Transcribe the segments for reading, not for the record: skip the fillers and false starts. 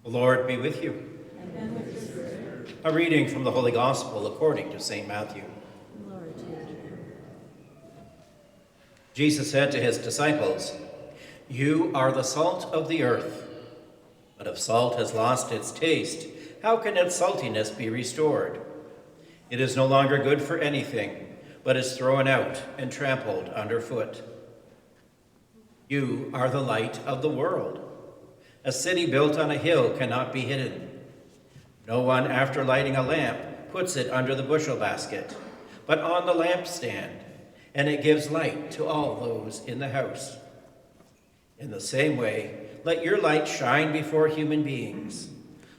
The Lord be with you. And with your spirit. A reading from the Holy Gospel according to St. Matthew. Glory to you. Jesus said to his disciples, "You are the salt of the earth. But if salt has lost its taste, how can its saltiness be restored? It is no longer good for anything, but is thrown out and trampled underfoot. You are the light of the world. A city built on a hill cannot be hidden. No one, after lighting a lamp, puts it under the bushel basket, but on the lampstand, and it gives light to all those in the house. In the same way, let your light shine before human beings,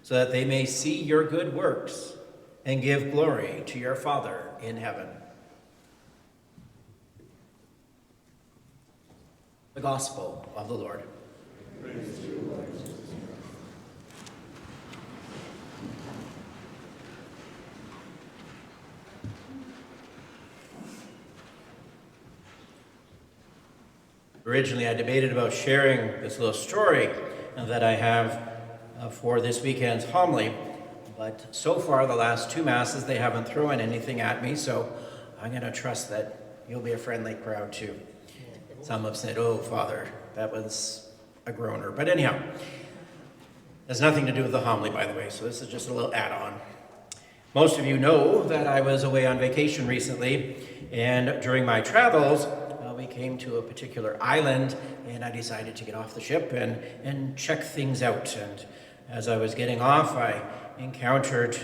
so that they may see your good works and give glory to your Father in heaven." The Gospel of the Lord. Praise to you, Lord Jesus. Originally, I debated about sharing this little story that I have for this weekend's homily, but so far, the last two Masses, they haven't thrown anything at me, so I'm going to trust that you'll be a friendly crowd too. Some have said, "Oh, Father, that was a groaner." But anyhow, has nothing to do with the homily, by the way, so this is just a little add-on. Most of you know that I was away on vacation recently, and during my travels, we came to a particular island, and I decided to get off the ship and check things out. And as I was getting off, I encountered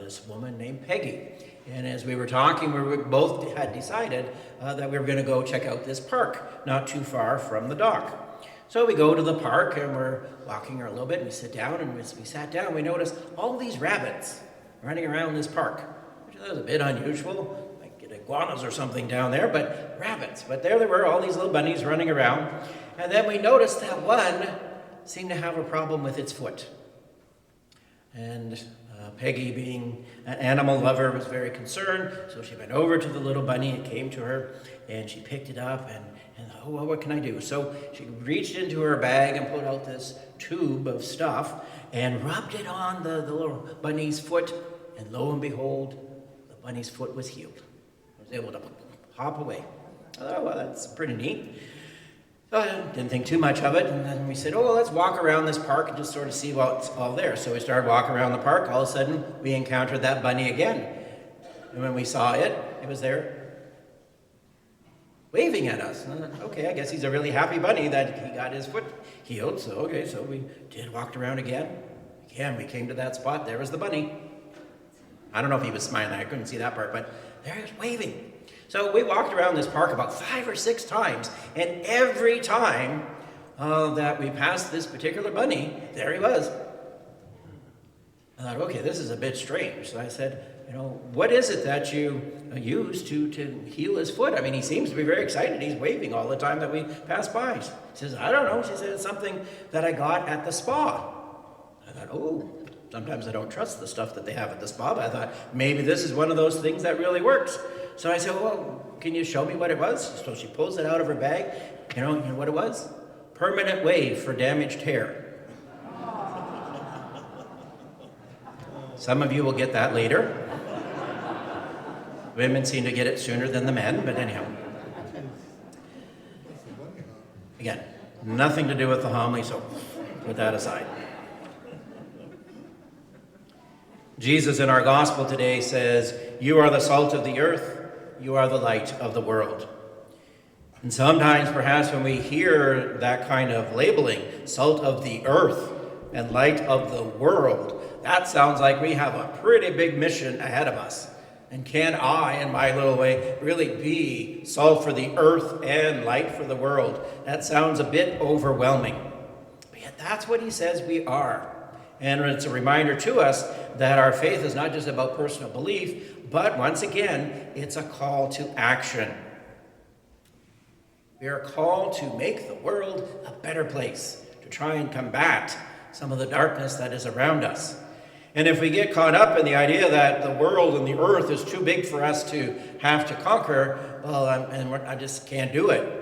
this woman named Peggy. And as we were talking, we both had decided that we were going to go check out this park not too far from the dock. So we go to the park, and we're walking a little bit, and we sit down, and as we sat down, we noticed all these rabbits running around this park, which was a bit unusual. Iguanas or something down there, but rabbits. But there they were, all these little bunnies running around. And then we noticed that one seemed to have a problem with its foot. And Peggy, being an animal lover, was very concerned. So she went over to the little bunny and came to her, and she picked it up and oh, well, what can I do? So she reached into her bag and pulled out this tube of stuff and rubbed it on the little bunny's foot. And lo and behold, the bunny's foot was healed. Able to hop away. I thought, oh, well, that's pretty neat. So I didn't think too much of it, and then we said, oh, well, let's walk around this park and just sort of see what's all there. So we started walking around the park. All of a sudden, we encountered that bunny again. And when we saw it, it was there waving at us. And I thought, okay, I guess he's a really happy bunny that he got his foot healed. So, okay, so we walked around again. Again, we came to that spot. There was the bunny. I don't know if he was smiling. I couldn't see that part, but there he was waving. So we walked around this park about 5 or 6 times, and every time that we passed this particular bunny, there he was. I thought, okay, this is a bit strange. So I said, what is it that you use to heal his foot? I mean, he seems to be very excited. He's waving all the time that we pass by. She says, I don't know. She said, it's something that I got at the spa. I thought, oh, sometimes I don't trust the stuff that they have at the spa, but I thought maybe this is one of those things that really works. So I said, well, can you show me what it was? So she pulls it out of her bag. You know what it was? Permanent wave for damaged hair. Some of you will get that later. Women seem to get it sooner than the men, but anyhow. Again, nothing to do with the homily, so put that aside. Jesus in our gospel today says, you are the salt of the earth, you are the light of the world. And sometimes perhaps when we hear that kind of labeling, salt of the earth and light of the world, that sounds like we have a pretty big mission ahead of us. And can I, in my little way, really be salt for the earth and light for the world? That sounds a bit overwhelming. But yet that's what he says we are. And it's a reminder to us that our faith is not just about personal belief, but once again, it's a call to action. We are called to make the world a better place, to try and combat some of the darkness that is around us. And if we get caught up in the idea that the world and the earth is too big for us to have to conquer, well, I just can't do it.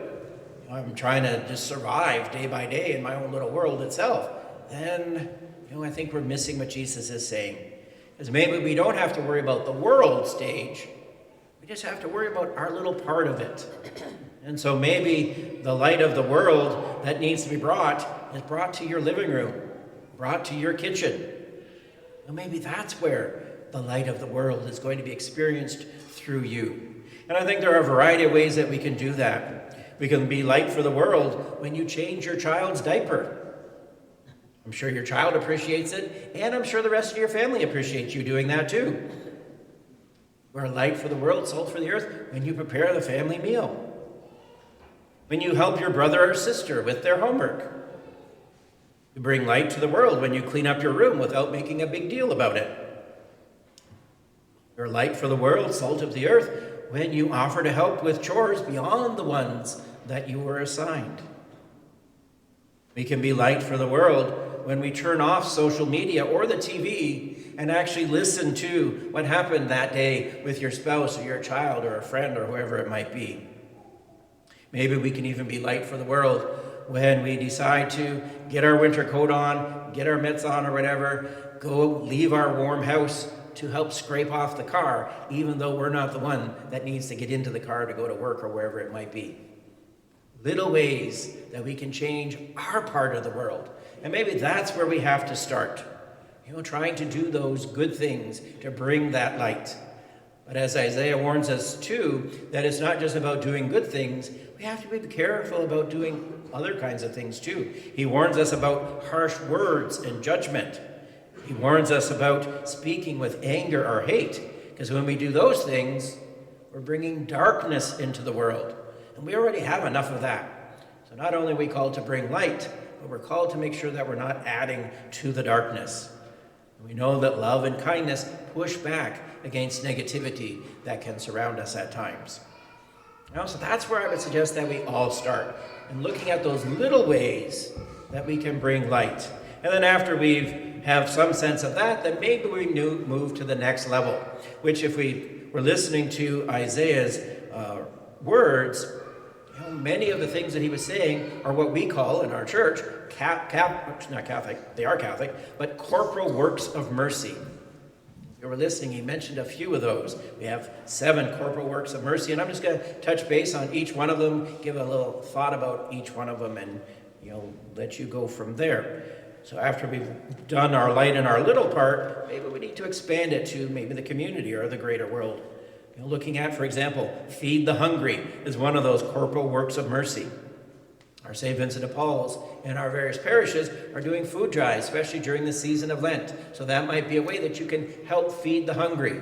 I'm trying to just survive day by day in my own little world itself. then, I think we're missing what Jesus is saying. Because maybe we don't have to worry about the world stage. We just have to worry about our little part of it. And so maybe the light of the world that needs to be brought is brought to your living room, brought to your kitchen. And maybe that's where the light of the world is going to be experienced through you. And I think there are a variety of ways that we can do that. We can be light for the world when you change your child's diaper. I'm sure your child appreciates it, and I'm sure the rest of your family appreciates you doing that too. We're light for the world, salt for the earth, when you prepare the family meal. When you help your brother or sister with their homework. You bring light to the world when you clean up your room without making a big deal about it. You're light for the world, salt of the earth, when you offer to help with chores beyond the ones that you were assigned. We can be light for the world when we turn off social media or the TV and actually listen to what happened that day with your spouse or your child or a friend or whoever it might be. Maybe we can even be light for the world when we decide to get our winter coat on, get our mitts on or whatever, go leave our warm house to help scrape off the car, even though we're not the one that needs to get into the car to go to work or wherever it might be. Little ways that we can change our part of the world. And maybe that's where we have to start. Trying to do those good things to bring that light. But as Isaiah warns us too, that it's not just about doing good things, we have to be careful about doing other kinds of things too. He warns us about harsh words and judgment. He warns us about speaking with anger or hate, because when we do those things, we're bringing darkness into the world. And we already have enough of that. So not only are we called to bring light, but we're called to make sure that we're not adding to the darkness. We know that love and kindness push back against negativity that can surround us at times. So that's where I would suggest that we all start, in looking at those little ways that we can bring light. And then after we have some sense of that, then maybe we move to the next level, which if we were listening to Isaiah's words, many of the things that he was saying are what we call in our church, not Catholic, they are Catholic, but corporal works of mercy. If you were listening, he mentioned a few of those. We have 7 corporal works of mercy, and I'm just going to touch base on each one of them, give a little thought about each one of them, and let you go from there. So after we've done our light and our little part, maybe we need to expand it to maybe the community or the greater world. Looking at, for example, Feed the Hungry is one of those corporal works of mercy. Our St. Vincent de Paul's and our various parishes are doing food drives, especially during the season of Lent. So that might be a way that you can help feed the hungry.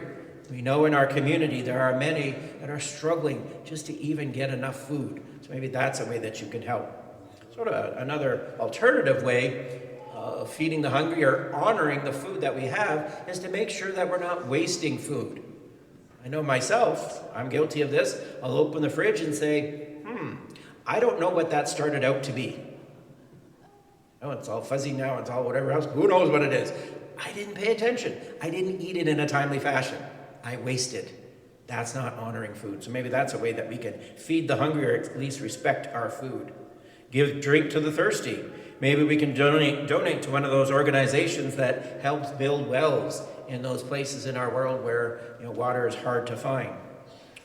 We know in our community there are many that are struggling just to even get enough food. So maybe that's a way that you can help. Sort of another alternative way of feeding the hungry or honoring the food that we have is to make sure that we're not wasting food. I know myself, I'm guilty of this. I'll open the fridge and say, I don't know what that started out to be. It's all fuzzy now, it's all whatever else. Who knows what it is? I didn't pay attention. I didn't eat it in a timely fashion. I wasted. That's not honoring food. So maybe that's a way that we can feed the hungry or at least respect our food. Give drink to the thirsty. Maybe we can donate to one of those organizations that helps build wells in those places in our world where water is hard to find.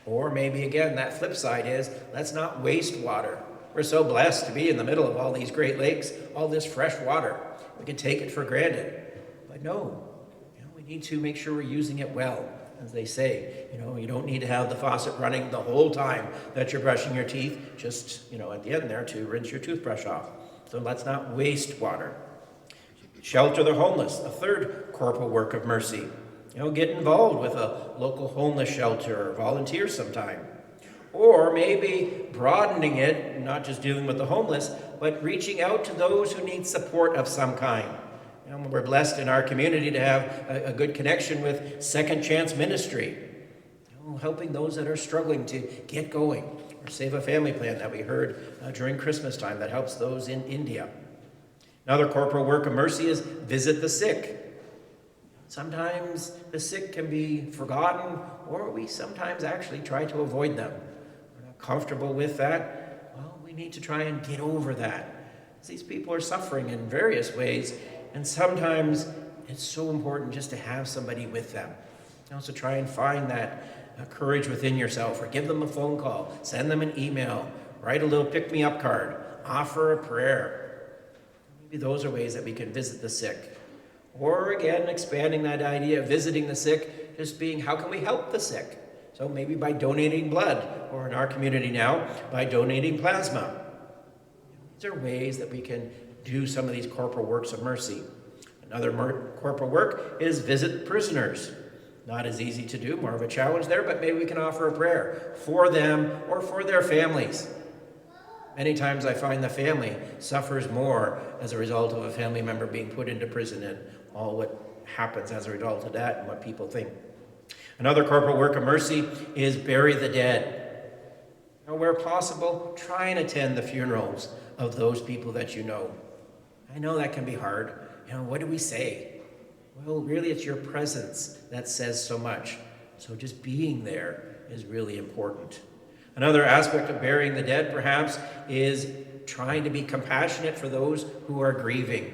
Or maybe again, that flip side is, let's not waste water. We're so blessed to be in the middle of all these great lakes, all this fresh water. We can take it for granted. But no, we need to make sure we're using it well. As they say, you don't need to have the faucet running the whole time that you're brushing your teeth, just, at the end there to rinse your toothbrush off. So let's not waste water. Shelter the homeless, a third corporal work of mercy. Get involved with a local homeless shelter or volunteer sometime. Or maybe broadening it, not just dealing with the homeless, but reaching out to those who need support of some kind. We're blessed in our community to have a good connection with Second Chance Ministry, helping those that are struggling to get going. Or Save a Family Plan that we heard during Christmas time that helps those in India. Another corporal work of mercy is visit the sick. Sometimes the sick can be forgotten, or we sometimes actually try to avoid them. We're not comfortable with that. Well, we need to try and get over that. These people are suffering in various ways, And sometimes it's so important just to have somebody with them. So try and find that courage within yourself, or give them a phone call, send them an email, write a little pick-me-up card, offer a prayer. Maybe those are ways that we can visit the sick. Or again, expanding that idea of visiting the sick, just being, how can we help the sick? So maybe by donating blood, or in our community now, by donating plasma. These are ways that we can do some of these corporal works of mercy. Another corporal work is visit prisoners. Not as easy to do, more of a challenge there, but maybe we can offer a prayer for them or for their families. Many times I find the family suffers more as a result of a family member being put into prison and all what happens as a result of that and what people think. Another corporal work of mercy is bury the dead. Where possible, try and attend the funerals of those people that you know. I know that can be hard. What do we say? Well, really, it's your presence that says so much. So just being there is really important. Another aspect of burying the dead, perhaps, is trying to be compassionate for those who are grieving.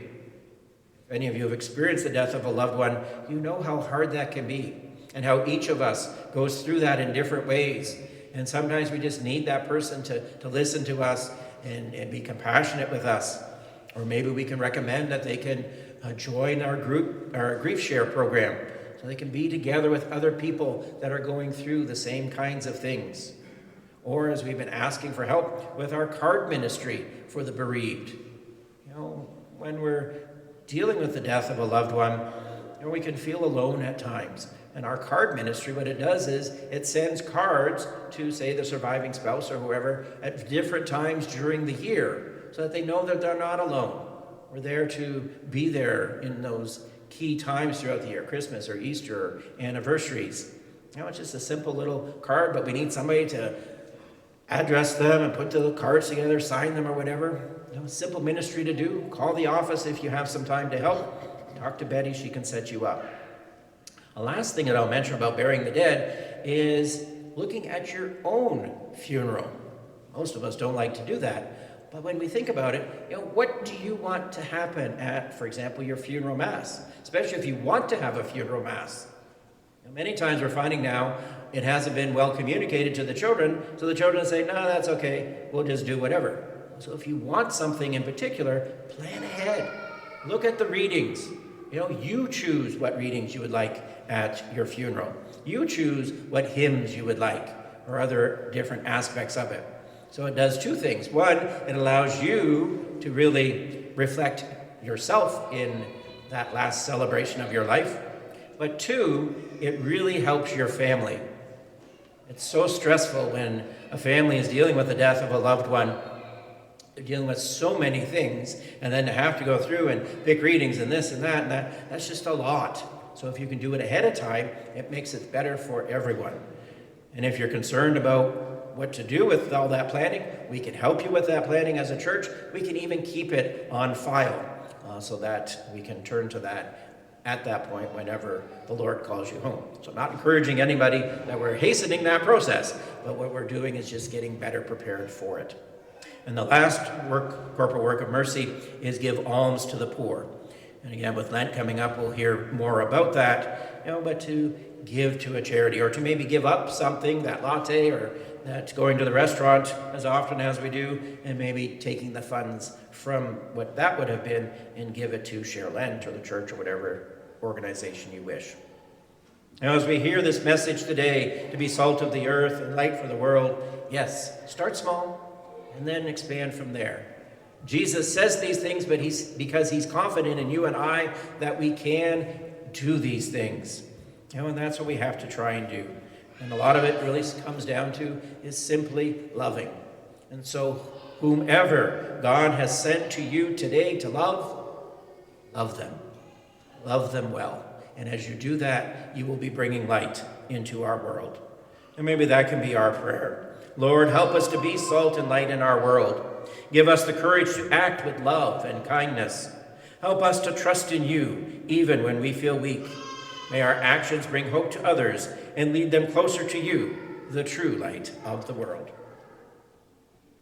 If any of you have experienced the death of a loved one, you know how hard that can be, and how each of us goes through that in different ways. And sometimes we just need that person to listen to us and be compassionate with us. Or maybe we can recommend that they can join our grief share program, so they can be together with other people that are going through the same kinds of things. Or as we've been asking for help with our card ministry for the bereaved. When we're dealing with the death of a loved one, we can feel alone at times. And our card ministry, what it does is it sends cards to, say, the surviving spouse or whoever at different times during the year, so that they know that they're not alone. We're there to be there in those key times throughout the year, Christmas or Easter or anniversaries. It's just a simple little card, but we need somebody to address them and put the cards together, sign them or whatever. Simple ministry to do. Call the office if you have some time to help. Talk to Betty, she can set you up. The last thing that I'll mention about burying the dead is looking at your own funeral. Most of us don't like to do that. But when we think about it, what do you want to happen at, for example, your funeral mass? Especially if you want to have a funeral mass. Many times we're finding now it hasn't been well communicated to the children, so the children say, no, that's okay, we'll just do whatever. So if you want something in particular, plan ahead. Look at the readings. You choose what readings you would like at your funeral. You choose what hymns you would like, or other different aspects of it. So it does two things. One, it allows you to really reflect yourself in that last celebration of your life. But two, it really helps your family. It's so stressful when a family is dealing with the death of a loved one. They're dealing with so many things, and then to have to go through and pick readings and this and that, that's just a lot. So if you can do it ahead of time, it makes it better for everyone. And if you're concerned about what to do with all that planning, we can help you with that planning as a church. We can even keep it on file so that we can turn to that at that point whenever the Lord calls you home. So I'm not encouraging anybody that we're hastening that process, but what we're doing is just getting better prepared for it. And the last corporal work of mercy is give alms to the poor. And again, with Lent coming up, we'll hear more about that, but to give to a charity, or to maybe give up something, that latte, or that going to the restaurant as often as we do, and maybe taking the funds from what that would have been and give it to Share Lent or the church or whatever organization you wish. Now, as we hear this message today, to be salt of the earth and light for the world, yes, start small and then expand from there. Jesus says these things, but because he's confident in you and I that we can do these things. And that's what we have to try and do. And a lot of it really comes down to is simply loving. And so whomever God has sent to you today to love, love them. Love them well. And as you do that, you will be bringing light into our world. And maybe that can be our prayer. Lord, help us to be salt and light in our world. Give us the courage to act with love and kindness. Help us to trust in you, even when we feel weak. May our actions bring hope to others and lead them closer to you, the true light of the world.